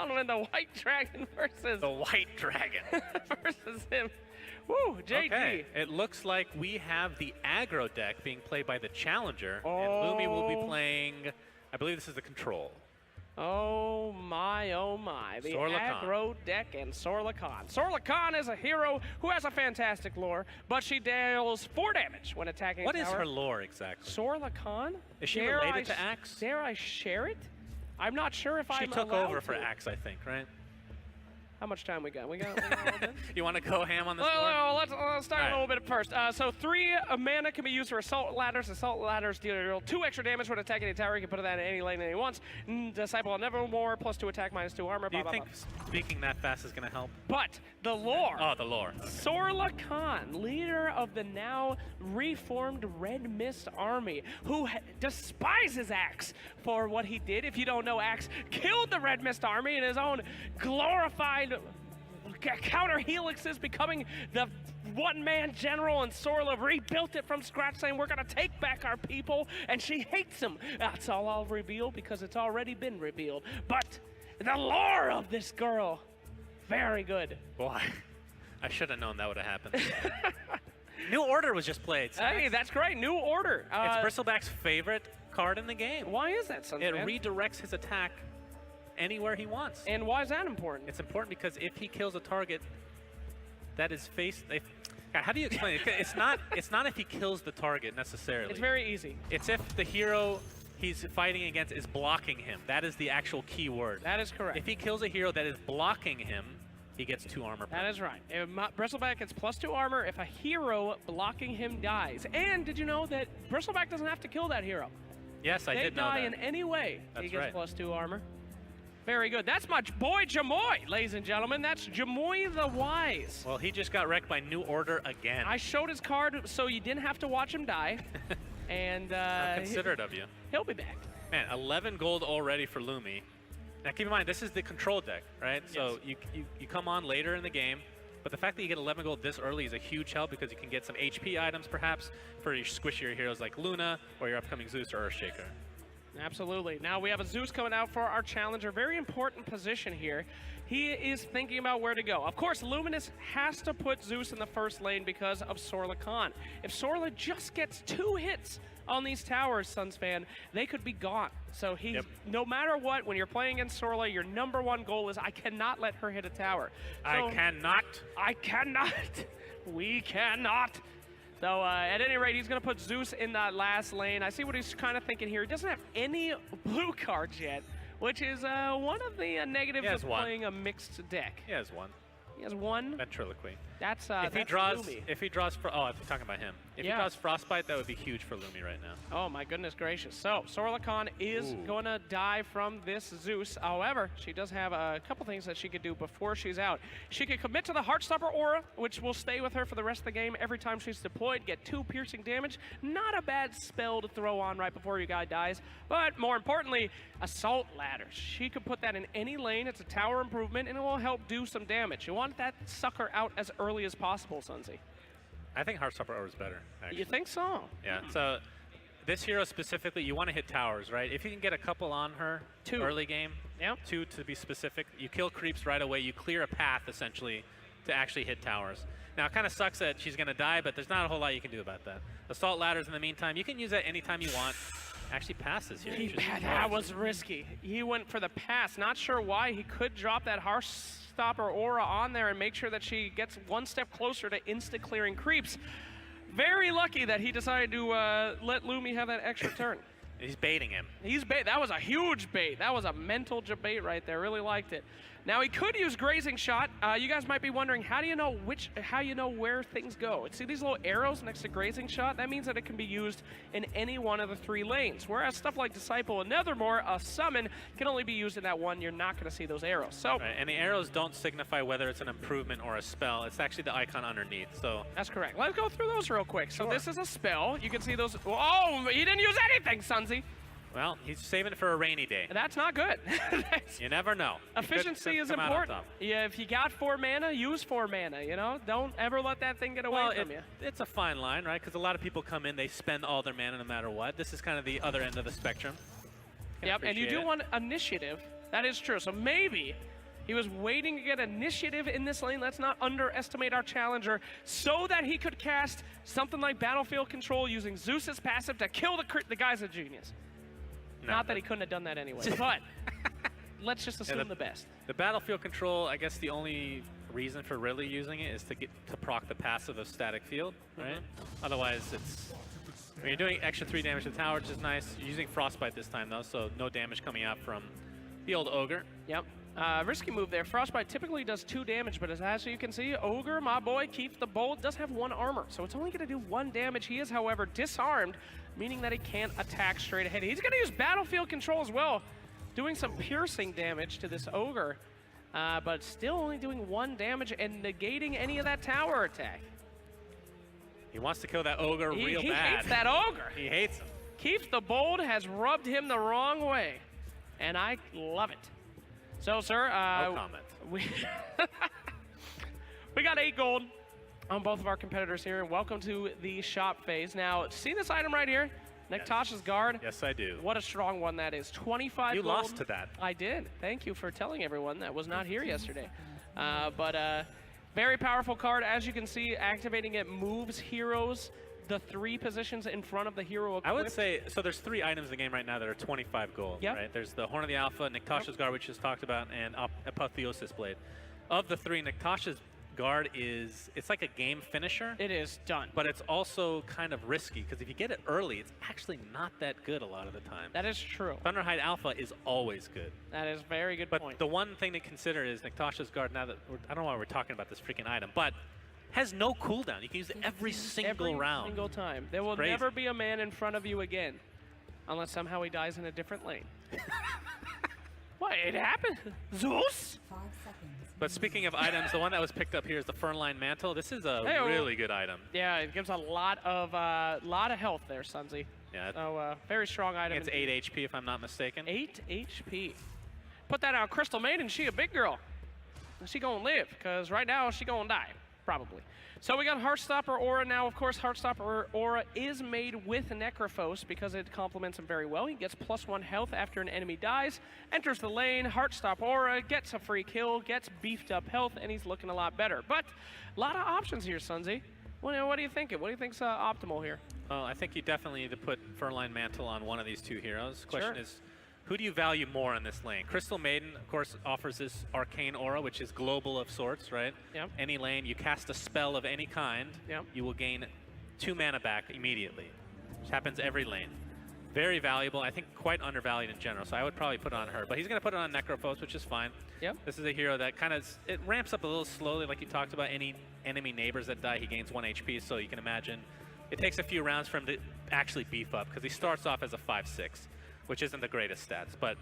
gentlemen, the White Dragon versus The White Dragon. versus him. Woo, JG. Okay, it looks like we have the aggro deck being played by the Challenger, and Lumi will be playing, I believe this is the Control. Oh my, oh my. The Sorla Khan. aggro deck and Sorla Khan. Sorla Khan is a hero who has a fantastic lore, but she deals 4 damage when attacking What a is tower. her lore exactly? Sorla Khan? Is she Dare related I to Axe? Dare I share it? I'm not sure if She I'm took allowed over for to. Axe, I think, right? How much time we got? We got a little bit? You want to go ham on this Well, lore? let's start a little bit first. So 3 mana can be used for Assault Ladders. Assault Ladders deal 2 extra damage when attacking a tower. You can put that in any lane that he wants. Disciple of Nevermore, +2 attack, -2 armor, Do you blah, think blah, blah. speaking that fast is going to help? But the lore. Oh, the lore. Okay. Sorla Khan, leader of the now reformed Red Mist Army, who despises Axe for what he did. If you don't know, Axe killed the Red Mist Army in his own glorified counter helixes, becoming the one-man general, and Sorla rebuilt it from scratch, saying we're gonna take back our people, and she hates him. That's all I'll reveal because it's already been revealed. But the lore of this girl, very good. Boy, I should have known that would have happened. New Order was just played. So Hey, that's great. New Order. it's Bristleback's favorite card in the game. Why is that, son? It redirects his attack anywhere he wants. And why is that important? It's important because if he kills a target that is faced, God, how do you explain it? It's not if he kills the target necessarily. It's very easy. It's if the hero he's fighting against is blocking him. That is the actual key word. That is correct. If he kills a hero that is blocking him, he gets 2 armor. That is right. Bristleback gets +2 armor if a hero blocking him dies. And did you know that Bristleback doesn't have to kill that hero? Yes, I They did know die that. in any way. That's he gets right. +2 armor. Very good. That's my boy Jamoy, ladies and gentlemen. That's Jamoy the Wise. Well, he just got wrecked by New Order again. I showed his card so you didn't have to watch him die. And Considerate of you. he'll be back. Man, 11 gold already for Lumi. Now keep in mind, this is the control deck, right? So you come on later in the game, but the fact that you get 11 gold this early is a huge help because you can get some HP items perhaps for your squishier heroes like Luna or your upcoming Zeus or Earthshaker. Absolutely. Now we have a Zeus coming out for our challenger. Very important position here. He is thinking about where to go. Of course, Luminous has to put Zeus in the first lane because of Sorla Khan. If Sorla just gets 2 hits on these towers, Suns fan, they could be gone. So he's no matter what, when you're playing against Sorla, your #1 goal is I cannot let her hit a tower. So, I cannot. I cannot. We cannot. So at any rate, he's going to put Zeus in that last lane. I see what he's kind of thinking here. He doesn't have any blue cards yet, which is one of the negatives of playing a mixed deck. He has 1. He has 1. Ventriloquy. That's if he draws, oh, I'm talking about him. If he Yeah. draws Frostbite, that would be huge for Lumi right now. Oh my goodness gracious. So Sorla Khan is going to die from this Zeus. However, she does have a couple things that she could do before she's out. She could commit to the Heartstopper aura, which will stay with her for the rest of the game. Every time she's deployed, get 2 piercing damage. Not a bad spell to throw on right before your guy dies. But more importantly, Assault Ladders. She could put that in any lane. It's a tower improvement, and it will help do some damage. You want that sucker out as early as possible, Sunzi. I think Heartstopper Aura is better, actually. You think so? Yeah, so this hero specifically, you want to hit towers, right? If you can get a couple on her 2 early game, Yep. 2 to be specific, you kill creeps right away, you clear a path, essentially, to actually hit towers. Now, it kind of sucks that she's going to die, but there's not a whole lot you can do about that. Assault Ladders, in the meantime, you can use that anytime you want. Actually passes here. That was risky. He went for the pass. Not sure why. He could drop that Heartstopper aura on there and make sure that she gets 1 step closer to insta-clearing creeps. Very lucky that he decided to let Lumi have that extra turn. He's baiting him. He's bait. That was a huge bait. That was a mental bait right there. Really liked it. Now he could use Grazing Shot. You guys might be wondering, how do you know where things go? See these little arrows next to Grazing Shot? That means that it can be used in any one of the 3 lanes. Whereas stuff like Disciple and Nethermore, a summon, can only be used in that one. You're not going to see those arrows. So right, and the arrows don't signify whether it's an improvement or a spell. It's actually the icon underneath. So that's correct. Let's go through those real quick. So this is a spell. You can see those. Oh, he didn't use anything, Sunzi. Well, he's saving it for a rainy day. That's not good. You never know. Efficiency is important. Yeah, if you got 4 mana, use 4 mana, you know? Don't ever let that thing get away from you. It's a fine line, right? Because a lot of people come in, they spend all their mana no matter what. This is kind of the other end of the spectrum. Yep, and you do want initiative. That is true. So maybe He was waiting to get initiative in this lane. Let's not underestimate our challenger, so that he could cast something like Battlefield Control using Zeus's passive to kill the guy's a genius. No, Not that he couldn't have done that anyway, but let's just assume the best. The Battlefield Control, I guess the only reason for really using it is to get to proc the passive of Static Field, right? Otherwise, it's when you're doing extra 3 damage to the tower, which is nice. You're using Frostbite this time though, so no damage coming out from the old Ogre. Yep. Risky move there. Frostbite typically does 2 damage, but as you can see, Ogre, my boy, Keith the Bold, does have 1 armor, so it's only going to do 1 damage. He is, however, disarmed, meaning that he can't attack straight ahead. He's going to use Battlefield Control as well, doing some piercing damage to this Ogre, but still only doing 1 damage and negating any of that tower attack. He wants to kill that Ogre real bad. He hates that Ogre. He hates him. Keith the Bold has rubbed him the wrong way, and I love it. So, sir, No comment. we got 8 gold on both of our competitors here, and welcome to the shop phase. Now, see this item right here? Nektasha's Guard? Yes, I do. What a strong one that is. 25 You gold. lost to that. I did. Thank you for telling everyone that was not here yesterday. Very powerful card. As you can see, activating it moves heroes the 3 positions in front of the hero equipped. I would say, so there's 3 items in the game right now that are 25 gold, Yep. right? There's the Horn of the Alpha, Nektasha's Guard, which is talked about, and Apotheosis Blade. Of the 3, Nektasha's Guard it's like a game finisher. It is done. But it's also kind of risky, because if you get it early, it's actually not that good a lot of the time. That is true. Thunderhide Alpha is always good. That is a very good But point. the one thing to consider is Nektasha's Guard, now that, I don't know why we're talking about this freaking item, but has no cooldown. You can use it every single round. Every single time. There will never be a man in front of you again, unless somehow he dies in a different lane. What? It happened? Zeus? 5 seconds. But speaking of items, the one that was picked up here is the Fernline Mantle. This is a Hey-o. really good item. Yeah, it gives a lot of health there, Sunzi. Yeah, So, very strong item. it's 8 HP if I'm not mistaken. 8 HP. Put that out, Crystal Maiden. She a big girl. She gonna live, because right now she gonna die, probably. So we got Heartstopper Aura now. Of course, Heartstopper Aura is made with Necrophos because it complements him very well. He gets +1 health after an enemy dies, enters the lane, Heartstop Aura, gets a free kill, gets beefed up health, and he's looking a lot better. But a lot of options here, Sunzi. What do you think? What do you think's optimal here? Well, I think you definitely need to put Fernline Mantle on one of these 2 heroes. Question Sure. is, who do you value more in this lane? Crystal Maiden, of course, offers this Arcane Aura, which is global of sorts, right? Yep. Any lane, you cast a spell of any kind, Yep. you will gain 2 mana back immediately, which happens every lane. Very valuable. I think quite undervalued in general, so I would probably put it on her. But he's going to put it on Necrophos, which is fine. Yep. This is a hero that kind of, it ramps up a little slowly, like you talked about. Any enemy neighbors that die, he gains 1 HP, so you can imagine it takes a few rounds for him to actually beef up, because he starts off as a 5/6, which isn't the greatest stats. But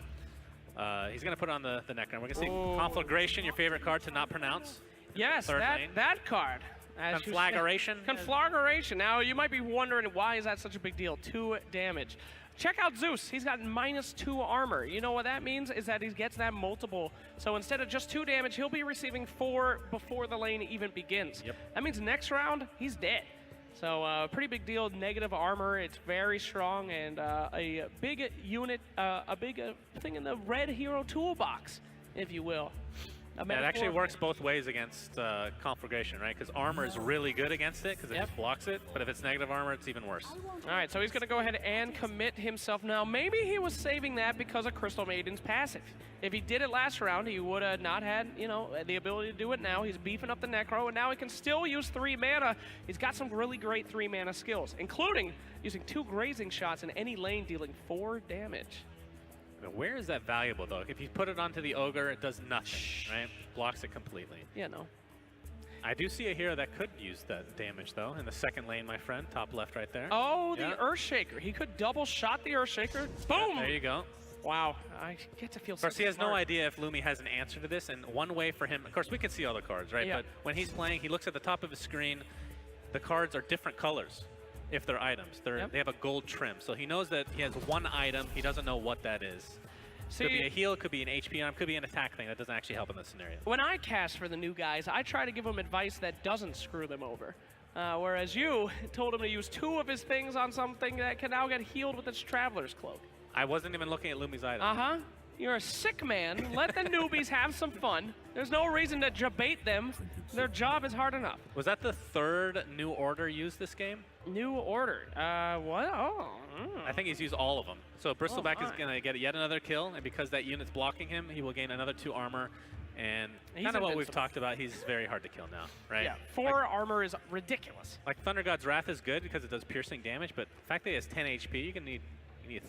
he's going to put it on the Necron. We're going to see Oh. Conflagration, your favorite card to not pronounce. Yes, Third lane. that card. as you said. Conflagration. Conflagration. Now, you might be wondering, why is that such a big deal? 2 damage. Check out Zeus. He's got -2 armor. You know what that means? Is that he gets that multiple. So instead of just 2 damage, he'll be receiving 4 before the lane even begins. Yep. That means next round, he's dead. So pretty big deal, negative armor. It's very strong and a big unit, a big thing in the red hero toolbox, if you will. Yeah, it actually works both ways against Conflagration, right? Because armor is really good against it because it just blocks it, but if it's negative armor, it's even worse. All right, so he's going to go ahead and commit himself now. Maybe he was saving that because of Crystal Maiden's passive. If he did it last round, he would have not had, you know, the ability to do it now. He's beefing up the Necro, and now he can still use 3 mana. He's got some really great 3 mana skills, including using 2 grazing shots in any lane, dealing 4 damage. Now, where is that valuable, though? If you put it onto the Ogre, it does nothing, right? Blocks it completely. Yeah, no. I do see a hero that could use that damage, though, in the second lane, my friend. Top left right there. Oh, Yeah. the Earthshaker. He could double shot the Earthshaker. Boom! There you go. Wow, I get to feel Of course, so he has no smart. idea if Lumi has an answer to this, and one way for him, of course, we can see all the cards, right? Yeah. But when he's playing, he looks at the top of his screen. The cards are different colors if they're items. They have a gold trim. So he knows that he has one item. He doesn't know what that is. See, Could be a heal, could be an HP item, could be an attack thing. That doesn't actually help in this scenario. when I cast for the new guys, I try to give them advice that doesn't screw them over. Whereas you told him to use 2 of his things on something that can now get healed with its Traveler's Cloak. I wasn't even looking at Lumi's item. Uh-huh. You're a sick man. Let the newbies have some fun. There's no reason to debate them. Their job is hard enough. Was that the third new order used this game? New order. What? Oh. I think he's used all of them. So Bristleback is my. going to get yet another kill, and because that unit's blocking him, he will gain another 2 armor. And He's kind of what we've invincible. talked about, he's very hard to kill now, right? Yeah, 4 armor is ridiculous. Like Thunder God's Wrath is good because it does piercing damage, but the fact that he has 10 HP, you need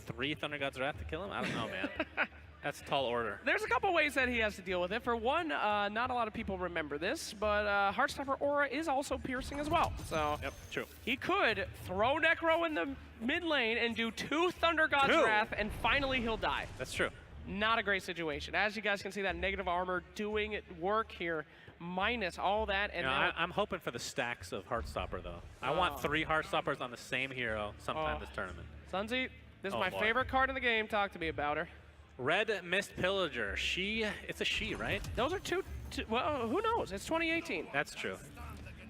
3 Thunder God's Wrath to kill him? I don't know, man. That's a tall order. There's a couple ways that he has to deal with it. For one, not a lot of people remember this, but Heartstopper Aura is also piercing as well. So Yep, true. he could throw Necro in the mid lane and do 2 Thunder God's 2? Wrath, and finally he'll die. That's true. Not a great situation. As you guys can see, that negative armor doing work here, minus all that. And You know, now, I'm hoping for the stacks of Heartstopper, though. I want 3 Heartstoppers on the same hero sometime this tournament. Sunzi, this is Oh, my boy. favorite card in the game. Talk to me about her. Red Mist Pillager. It's a she, right? Those are two well, who knows? It's 2018. That's true.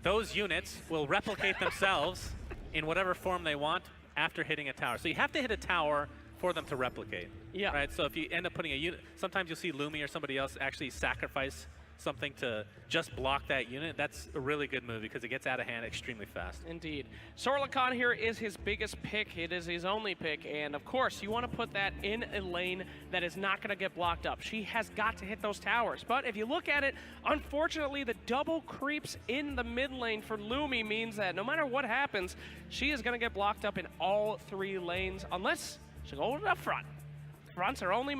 Those units will replicate themselves in whatever form they want after hitting a tower. So you have to hit a tower for them to replicate. Yeah. Right? So if you end up putting a unit, sometimes you'll see Lumi or somebody else actually sacrifice something to just block that unit. That's a really good move because it gets out of hand extremely fast. Indeed. Sorlakan here is his biggest pick. It is his only pick. And of course, you want to put that in a lane that is not going to get blocked up. She has got to hit those towers. But if you look at it, unfortunately, the double creeps in the mid lane for Lumi means that no matter what happens, she is going to get blocked up in all 3 lanes unless she goes up front. Front's her only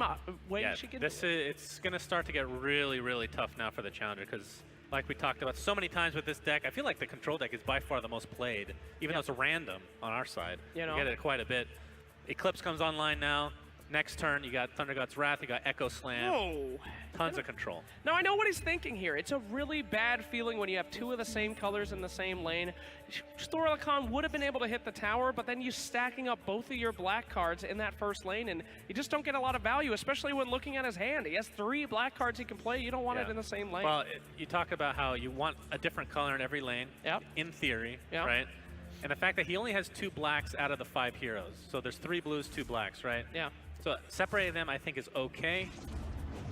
way Yeah, she can. it's going to start to get really, really tough now for the challenger because, like we talked about so many times with this deck, I feel like the control deck is by far the most played, even though it's random on our side. You know. We get it quite a bit. Eclipse comes online now. Next turn, you got Thunder God's Wrath, you got Echo Slam. Whoa. Tons of control. Now, I know what he's thinking here. It's a really bad feeling when you have 2 of the same colors in the same lane. Sorlakan would have been able to hit the tower, but then you're stacking up both of your black cards in that first lane, and you just don't get a lot of value, especially when looking at his hand. He has 3 black cards he can play. You don't want it in the same lane. Well, you talk about how you want a different color in every lane, Yep. in theory, Yep. right? And the fact that he only has 2 blacks out of the 5 heroes. So there's 3 blues, 2 blacks, right? Yeah. So separating them, I think, is okay.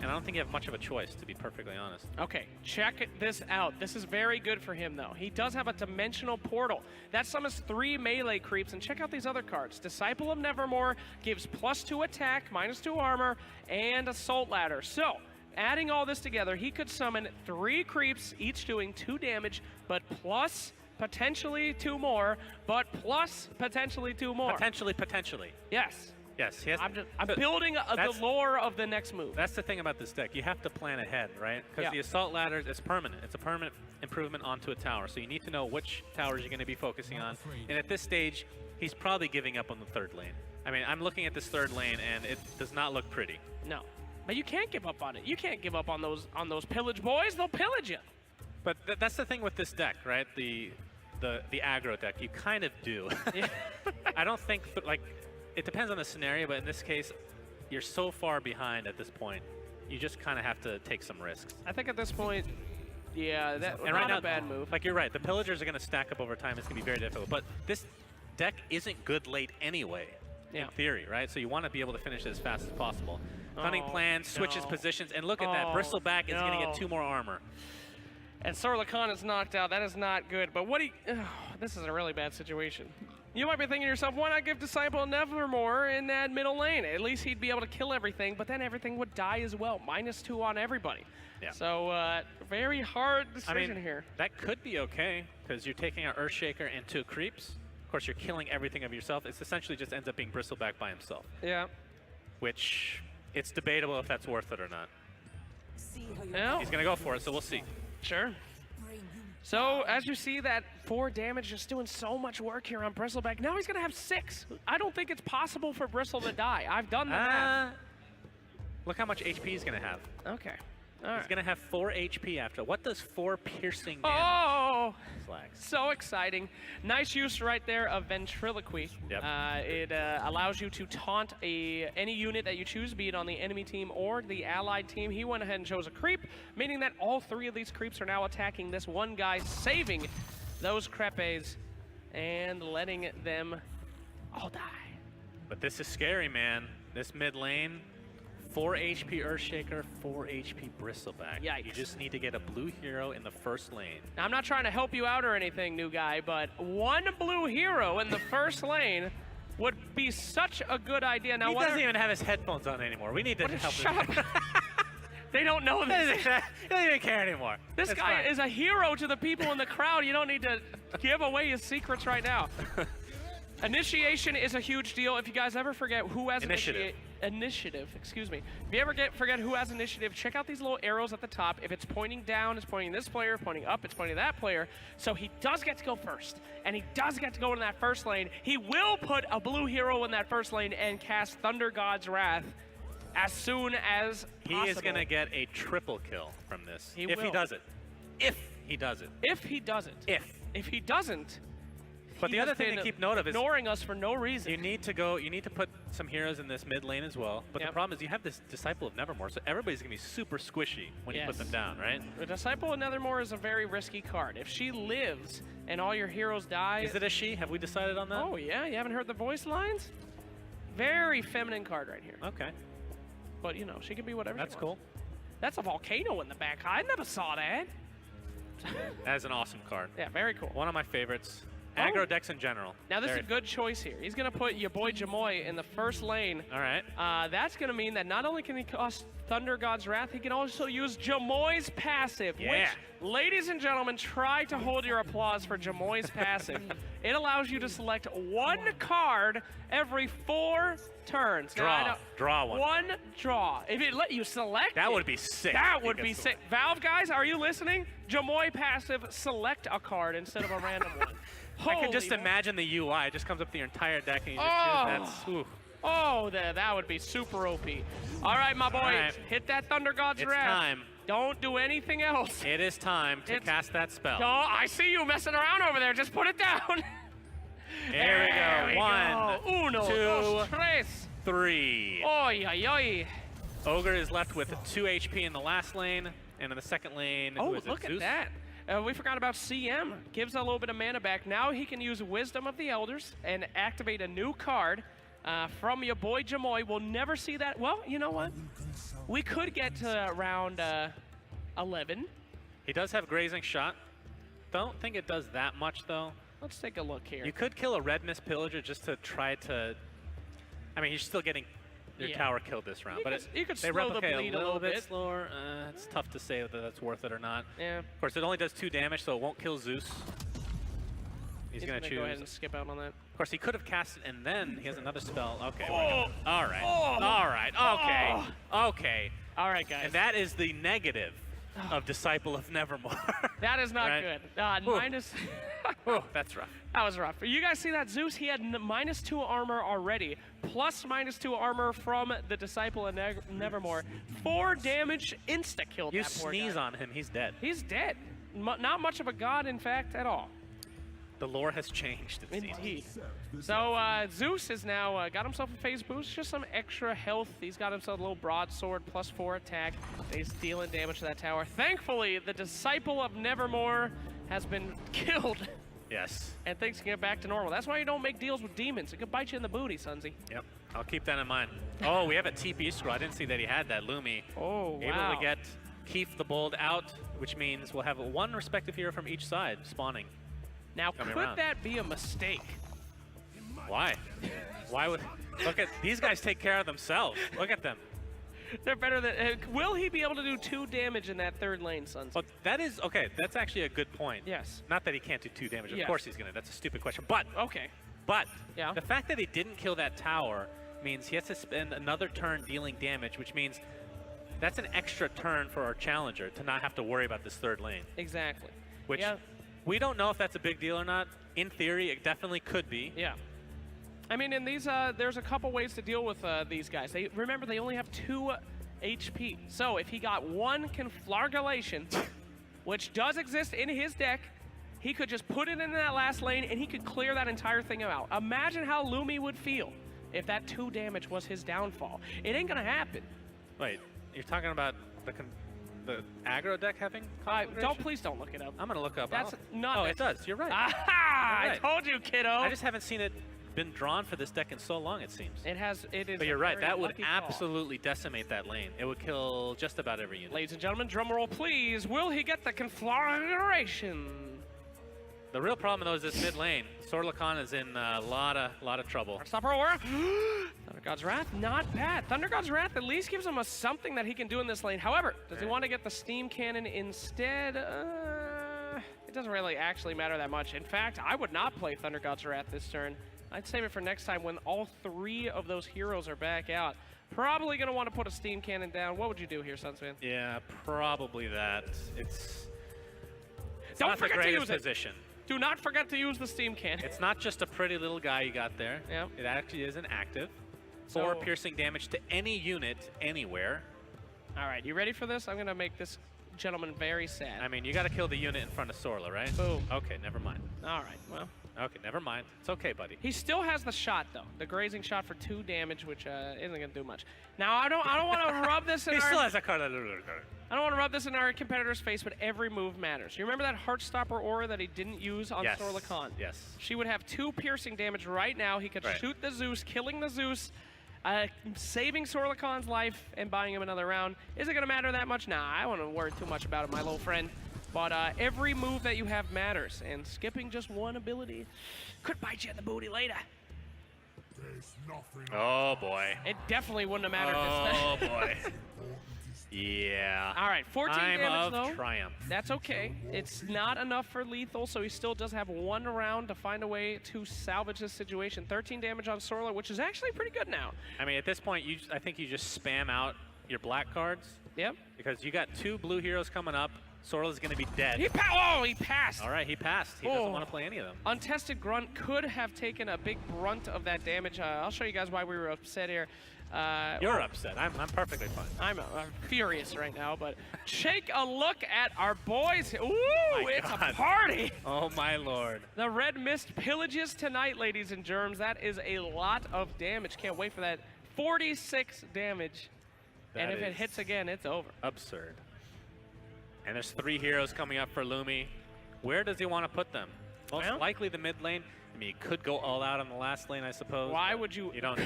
And I don't think you have much of a choice, to be perfectly honest. Okay, check this out. This is very good for him, though. He does have a Dimensional Portal. That summons 3 melee creeps, and check out these other cards. Disciple of Nevermore gives +2 attack, -2 armor, and Assault Ladder. So, adding all this together, he could summon 3 creeps, each doing 2 damage, but plus potentially 2 more, but plus potentially 2 more. Potentially. Yes. Yes, he has, I'm building the that's- lore of the next move. That's the thing about this deck. You have to plan ahead, right? Because Yeah. the Assault Ladders, it's permanent. It's a permanent improvement onto a tower. So you need to know which towers you're going to be focusing on. And at this stage, he's probably giving up on the 3rd lane. I mean, I'm looking at this 3rd lane, and it does not look pretty. No. But you can't give up on it. You can't give up on those pillage boys. They'll pillage you. But that's the thing with this deck, right? The aggro deck. You kind of do. Yeah. I don't think, it depends on the scenario, but in this case, you're so far behind at this point. You just kind of have to take some risks. I think at this point, yeah, that's And right not now, a bad move. Like, you're right. The Pillagers are going to stack up over time. It's going to be very difficult. But this deck isn't good late anyway, Yeah. in theory, right? So you want to be able to finish it as fast as possible. Cunning Oh, plan, switches no. positions, and look at that. Oh, Bristleback is going to no. get 2 more armor. And Sorlakan is knocked out. That is not good. But this is a really bad situation. You might be thinking to yourself, why not give Disciple Nevermore in that middle lane? At least he'd be able to kill everything, but then everything would die as well. -2 on everybody. Yeah. So, very hard decision here. That could be okay, because you're taking out Earthshaker and 2 creeps. Of course, you're killing everything of yourself. It essentially just ends up being Bristleback by himself, Yeah. which it's debatable if that's worth it or not. Well, He's going to go for it, so we'll see. sure. So, as you see, that 4 damage just doing so much work here on Bristleback. Now he's going to have 6. I don't think it's possible for Bristle to die. I've done the math. Look how much HP he's going to have. Okay. All right. He's going to have 4 HP after. What does 4 piercing damage? Oh! Flags. So exciting. Nice use right there of Ventriloquy. Yep. It allows you to taunt any unit that you choose, be it on the enemy team or the allied team. He went ahead and chose a creep, meaning that all 3 of these creeps are now attacking this one guy, saving those crepes and letting them all die. But this is scary, man. This mid lane, 4 HP Earthshaker, 4 HP Bristleback. Yikes. You just need to get a blue hero in the first lane. Now, I'm not trying to help you out or anything, new guy, but one blue hero in the first lane would be such a good idea. Now, He doesn't even have his headphones on anymore. We need to help Shut him. up. They don't know this. He doesn't even care anymore. This It's guy fine. is a hero to the people in the crowd. You don't need to give away his secrets right now. Initiation is a huge deal. If you guys ever forget who has initiative, excuse me. If you ever forget who has initiative, check out these little arrows at the top. If it's pointing down, it's pointing this player. Pointing up, it's pointing that player. So he does get to go first, and he does get to go in that first lane. He will put a blue hero in that first lane and cast Thunder God's Wrath as soon as possible. He is going to get a triple kill from this. He if will. he does it. If he does it. If he doesn't. If he doesn't. But the other thing to keep note of is ignoring us for no reason. you need to put some heroes in this mid lane as well. But the problem is you have this Disciple of Nevermore, so everybody's going to be super squishy when you put them down, right? The Disciple of Nevermore is a very risky card. If she lives and all your heroes die... Is it a she? Have we decided on that? Oh, yeah? You haven't heard the voice lines? Very feminine card right here. Okay. But, you know, she can be whatever That's she cool. wants. That's a volcano in the back. I never saw that. That is an awesome card. Yeah, very cool. One of my favorites. Oh. Aggro decks in general. Now, this Very is a good choice here. He's going to put your boy Jamoy in the first lane. All right. That's going to mean that not only can he cost Thunder God's Wrath, he can also use Jamoy's passive, which, ladies and gentlemen, try to hold your applause for Jamoy's passive. It allows you to select one card every 4 turns. Draw one. One draw. If it let you select That would be sick. That would be sick. Valve guys, are you listening? Jamoy passive, select a card instead of a random one. I can just imagine the UI. It just comes up the entire deck and you just that's ooh. Oh, that would be super OP. All right, my boy, hit that Thunder God's Wrath. It's time. Don't do anything else. It is time to cast that spell. I see you messing around over there. Just put it down. There we go. 1, Uno, 2, dos, tres. 3. Oy, oy, oy. Ogre is left with 2 HP in the last lane, and in the second lane, Oh, who is it, look at Zeus? that. We forgot about CM. Gives a little bit of mana back. Now he can use Wisdom of the Elders and activate a new card from your boy Jamoy. We'll never see that. Well, you know what? We could get to round 11. He does have Grazing Shot. Don't think it does that much, though. Let's take a look here. You could kill a Red Mist Pillager just to try to... I mean, you're still getting your tower killed this round. You could they slow the replicate bleed a little bit bit. slower. It's tough to say whether that's worth it or not. Yeah. Of course, it only does 2 damage, so it won't kill Zeus. He's going to choose. Go ahead and skip out on that. Of course, he could have cast it, and then he has another spell. Okay. Oh. All right. Oh. All right. Okay. Oh. Okay. All right, guys. And that is the negative of Disciple of Nevermore. That is not Right? good. Minus... Oh, that's rough. That was rough. You guys see that? Zeus, he had -2 armor already, plus -2 armor from the Disciple of Nevermore. 4 damage, insta-killed You that poor sneeze guy. on him, he's dead. He's dead. Not much of a god, in fact, at all. The lore has changed, it seems. Indeed. So Zeus is now got himself a phase boost, just some extra health. He's got himself a little broadsword, +4 attack. He's dealing damage to that tower. Thankfully, the Disciple of Nevermore has been killed. Yes. And things can get back to normal. That's why you don't make deals with demons. It could bite you in the booty, Sunsy. Yep. I'll keep that in mind. Oh, we have a TP scroll. I didn't see that he had that. Lumi. Oh, wow. Able to get Keith the Bold out, which means we'll have 1 respective hero from each side spawning. Now, coming could around. that be a mistake? Why? Why would... Look at... These guys take care of themselves. Look at them. They're better than... will he be able to do 2 damage in that 3rd lane, Sunsy? Well, that is... Okay, that's actually a good point. Yes. Not that he can't do 2 damage. Of Yes. course he's going to. That's a stupid question. But... Okay. But... Yeah. The fact that he didn't kill that tower means he has to spend another turn dealing damage, which means that's an extra turn for our challenger to not have to worry about this 3rd lane. Exactly. Which... Yeah. We don't know if that's a big deal or not. In theory, it definitely could be. Yeah. I mean, in these, there's a couple ways to deal with these guys. Remember, they only have 2 HP. So if he got 1 Conflagration, which does exist in his deck, he could just put it in that last lane and he could clear that entire thing out. Imagine how Lumi would feel if that 2 damage was his downfall. It ain't gonna happen. Wait, you're talking about the aggro deck having Please don't look it up. I'm gonna look up. That's not. Oh, it does. You're right. Aha! You're I right. told you, kiddo. I just haven't seen it been drawn for this deck in so long, it seems. It has. It is. But you're a right. very That would lucky call. absolutely decimate that lane. It would kill just about every unit. Ladies and gentlemen, drum roll, please. Will he get the conflagration? The real problem, though, is this mid lane. Sorlakan is in a lot of trouble. Stopper Aura. Thunder God's Wrath, not bad. Thunder God's Wrath at least gives him something that he can do in this lane. However, does he want to get the Steam Cannon instead? It doesn't really actually matter that much. In fact, I would not play Thunder God's Wrath this turn. I'd save it for next time when all 3 of those heroes are back out. Probably going to want to put a Steam Cannon down. What would you do here, Sunsman? Yeah, probably that. It's Don't not the forget to greatest use it. position. Do not forget to use the Steam Cannon. It's not just a pretty little guy you got there. Yeah. It actually is an active. So- 4 piercing damage to any unit, anywhere. All right, you ready for this? I'm going to make this gentleman very sad. I mean, you got to kill the unit in front of Sorla, right? Boom. Okay, never mind. All right, well. Okay, never mind. It's okay, buddy. He still has the shot, though. The grazing shot for 2 damage, which isn't going to do much. Now, I don't want to rub this in He still our... has a card. I don't want to rub this in our competitor's face, but every move matters. You remember that Heartstopper aura that he didn't use on Yes. Sorlakan? Yes. She would have 2 piercing damage right now. He could Right. shoot the Zeus, killing the Zeus, saving Sorlakan's life, and buying him another round. Is it going to matter that much? Nah, I don't want to worry too much about it, my little friend. But every move that you have matters, and skipping just one ability could bite you in the booty later. Oh, boy. It definitely wouldn't have mattered Oh, this time. boy. Yeah. All right, 14 Time damage, of though. triumph. That's okay. It's not enough for lethal, so he still does have 1 round to find a way to salvage this situation. 13 damage on Sorla, which is actually pretty good now. I mean, at this point, I think you just spam out your black cards. Yep. Because you got 2 blue heroes coming up. Sorla's going to be dead. He passed. All right, he passed. He Oh. doesn't want to play any of them. Untested Grunt could have taken a big brunt of that damage. I'll show you guys why we were upset here. You're upset. I'm perfectly fine. I'm furious right now, but take a look at our boys. Ooh, it's God. a party. Oh, my lord. The Red Mist pillages tonight, ladies and germs. That is a lot of damage. Can't wait for that. 46 damage. And That if it is hits again, it's over. absurd. And there's 3 heroes coming up for Lumi. Where does he want to put them? Most Well- likely the mid lane. I mean, he could go all out on the last lane, I suppose. Why but would you? You don't.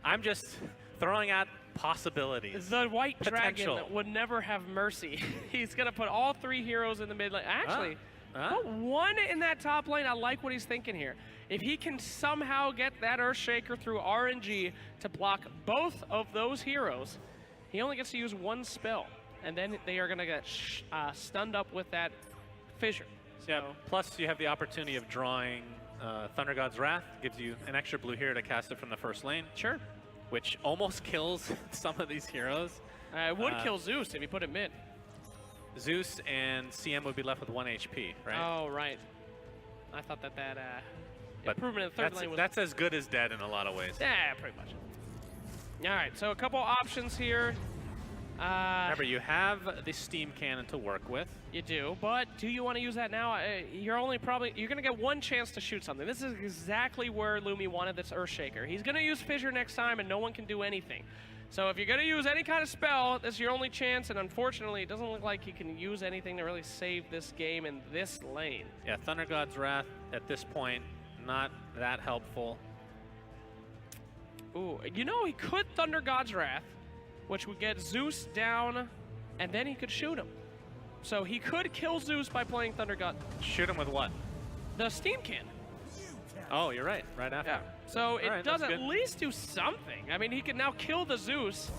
I'm just throwing out possibilities. The White Potential. Dragon would never have mercy. He's going to put all 3 heroes in the mid lane. Actually, put 1 in that top lane. I like what he's thinking here. If he can somehow get that Earthshaker through RNG to block both of those heroes, he only gets to use 1 spell. And then they are going to get stunned up with that fissure. Yeah, So- plus you have the opportunity of drawing Thunder God's Wrath. Gives you an extra blue hero to cast it from the first lane, Sure. which almost kills some of these heroes. It would kill Zeus if you put it mid. Zeus and CM would be left with 1 HP, right? Oh, right. I thought that But improvement in the third lane was... that's as good as dead in a lot of ways. Yeah, pretty much. All right, so a couple options here. Remember, you have the steam cannon to work with. You do, but do you want to use that now? You're going to get 1 chance to shoot something. This is exactly where Lumi wanted this Earthshaker. He's going to use Fissure next time, and no one can do anything. So if you're going to use any kind of spell, this is your only chance, and unfortunately, it doesn't look like he can use anything to really save this game in this lane. Yeah, Thunder God's Wrath at this point, not that helpful. Ooh, you know, he could Thunder God's Wrath, which would get Zeus down, and then he could shoot him. So he could kill Zeus by playing Thunder God. Shoot him with what? The Steam Cannon. Oh, you're right. Right after. Yeah. So it right, does that's at good. least do something. I mean, he can now kill the Zeus,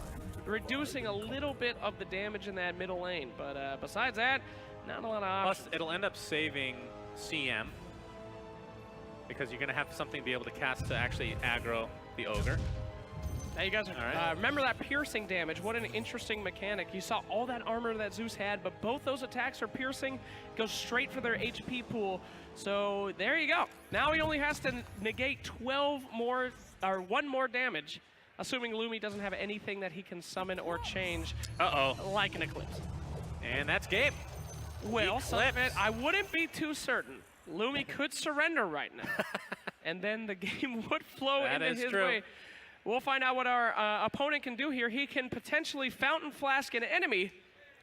reducing a little bit of the damage in that middle lane. But besides that, not a lot of options. Plus, it'll end up saving CM because you're going to have something to be able to cast to actually aggro the ogre. Now you guys All right. remember that piercing damage. What an interesting mechanic. You saw all that armor that Zeus had, but both those attacks are piercing, goes straight for their HP pool. So there you go. Now he only has to negate 1 more damage, assuming Lumi doesn't have anything that he can summon or change, Uh-oh. like an Eclipse. And that's game. Well, Eclipse. I wouldn't be too certain. Lumi could surrender right now, and then the game would flow That into is his true. way. We'll find out what our opponent can do here. He can potentially Fountain Flask an enemy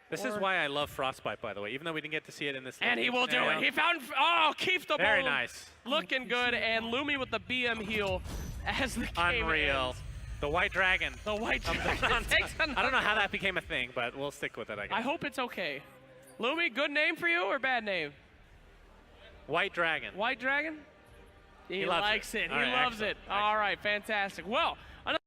This is why I love Frostbite, by the way, even though we didn't get to see it in this. And he will do it. He found, oh, keeps the ball. Very nice. Looking good, and Lumi with the BM heal as the game Unreal. ends. The White Dragon. The White Dragon takes I don't know how that became a thing, but we'll stick with it, I guess. I hope it's okay. Lumi, good name for you or bad name? White Dragon. White Dragon? He loves likes it. All He right, loves excellent. it. All right, fantastic. Well,